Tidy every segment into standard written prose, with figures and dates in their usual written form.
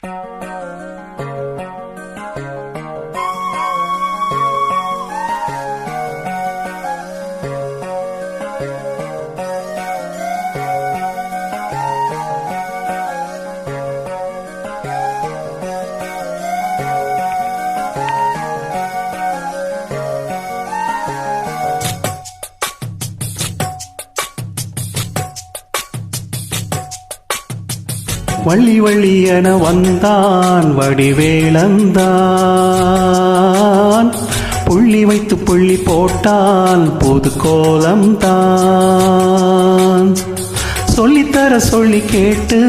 வள்ளி வள்ளி என வந்தான் வடிவேலந்தான், புள்ளி வைத்து புள்ளி போட்டான் புது கோலம்தான். சொல்லித்தர சொல்லி கேட்டு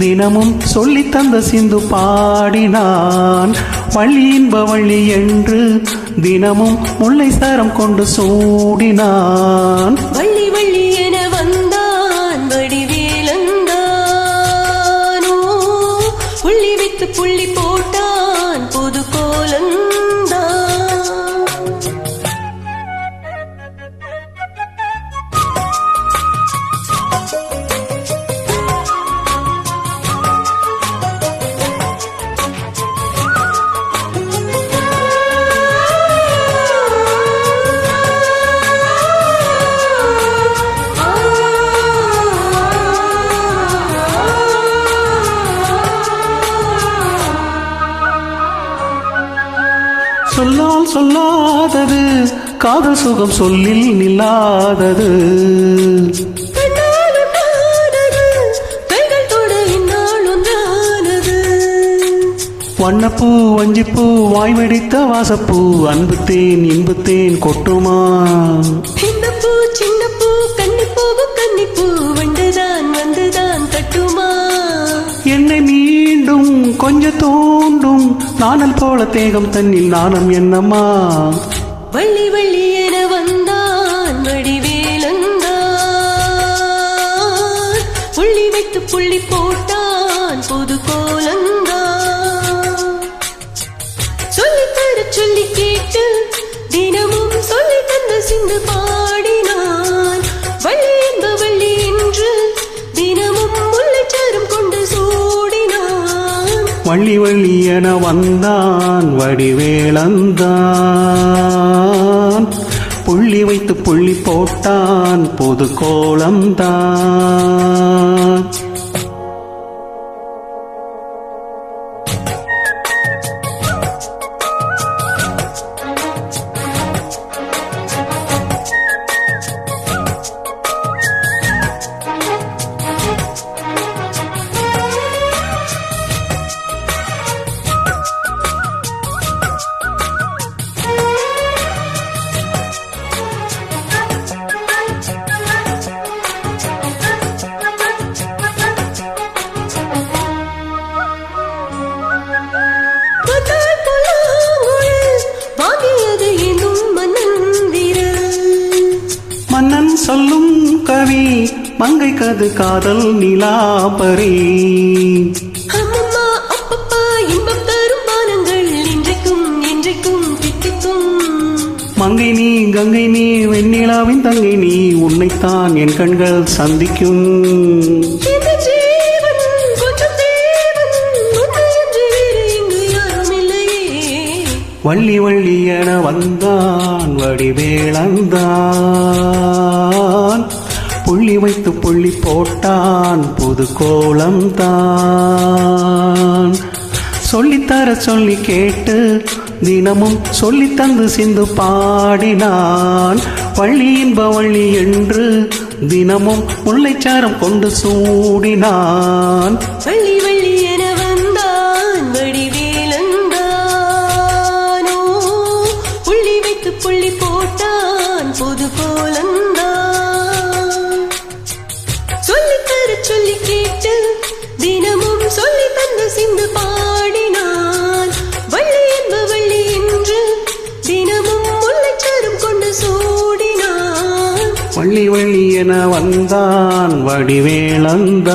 தினமும் சொல்லி தந்த சிந்து பாடினான். வள்ளி இன்ப வள்ளி என்று தினமும் முல்லை சரம் கொண்டு சூடினான். வள்ளி வள்ளி என வந்தான் வடிவேலந்தானோ, புள்ளி வைத்து புள்ளி போட்டான் புது கோலந்தான். சொல்லால் சொல்லாதது காதல் சுகம் சொல்லில் நில்லாதது. வண்ணப்பூ வஞ்சிப்பூ வாய் வெடித்த வாசப்பூ, அன்பு தேன் இன்பு தேன் கொட்டுமா. இந்த பூ சின்ன பூ கன்னிப்பூ கன்னிப்பூ வந்துதான் வந்துதான் கட்டுமா. என்னை மீண்டும் கொஞ்சம் தோண்டும் நாணல் போல தேகம் தன்னில் நாணம் என்னம்மா. வள்ளி வள்ளி என வந்தான் வடிவேலந்தான், புள்ளி வைத்து புள்ளி போட்டான் புது கோலந்தான். சொல்லித்தர சொல்லி கேட்டு தினமும் சொல்லி தந்த சிந்து பாடினான். வள்ளி என்ப வள்ளி என்று தினமும் முல்லைச்சாரம் கொண்டு சூடினான். வள்ளி வள்ளி என வந்தான் வடிவேலந்தான், புள்ளி வைத்து புள்ளி போட்டான் புது கோலம்தான். மன்னன் சொல்லும் கவி மங்கை கது காதல் நிலாபரி. அம்மம்மா அப்பப்பா இன்பம் தரும் பானங்கள் இன்றைக்கும் இன்றைக்கும் தித்திக்கும். மங்கை நீ கங்கை நீ வெண்ணிலாவின் தங்கை நீ, உன்னைத்தான் என் கண்கள் சந்திக்கும். வள்ளி வள்ளி என வந்தான் வடிவேலந்தான், புள்ளி வைத்து புள்ளி போட்டான் புது கோலம்தான். சொல்லித்தர சொல்லி கேட்டு தினமும் சொல்லி தந்து சிந்து பாடினான். வள்ளி இன்ப வள்ளி என்று தினமும் முல்லைச்சாரம் கொண்டு சூடினான். வள்ளி வள்ளி என வந்தான் வடிவேலந்தானோ, புள்ளி வைத்து புள்ளி போட்டான் புது கோலந்தான். சொல்லித்தர சொல்லி கேட்டு தினமும் சொல்லி தந்து சிந்து பாடினான். வள்ளி என்ப வள்ளி என்று தினமும் முல்லைச்சாரம் கொண்டு சூடினான். வள்ளி வள்ளி என வந்தான் வடிவேலந்தான்,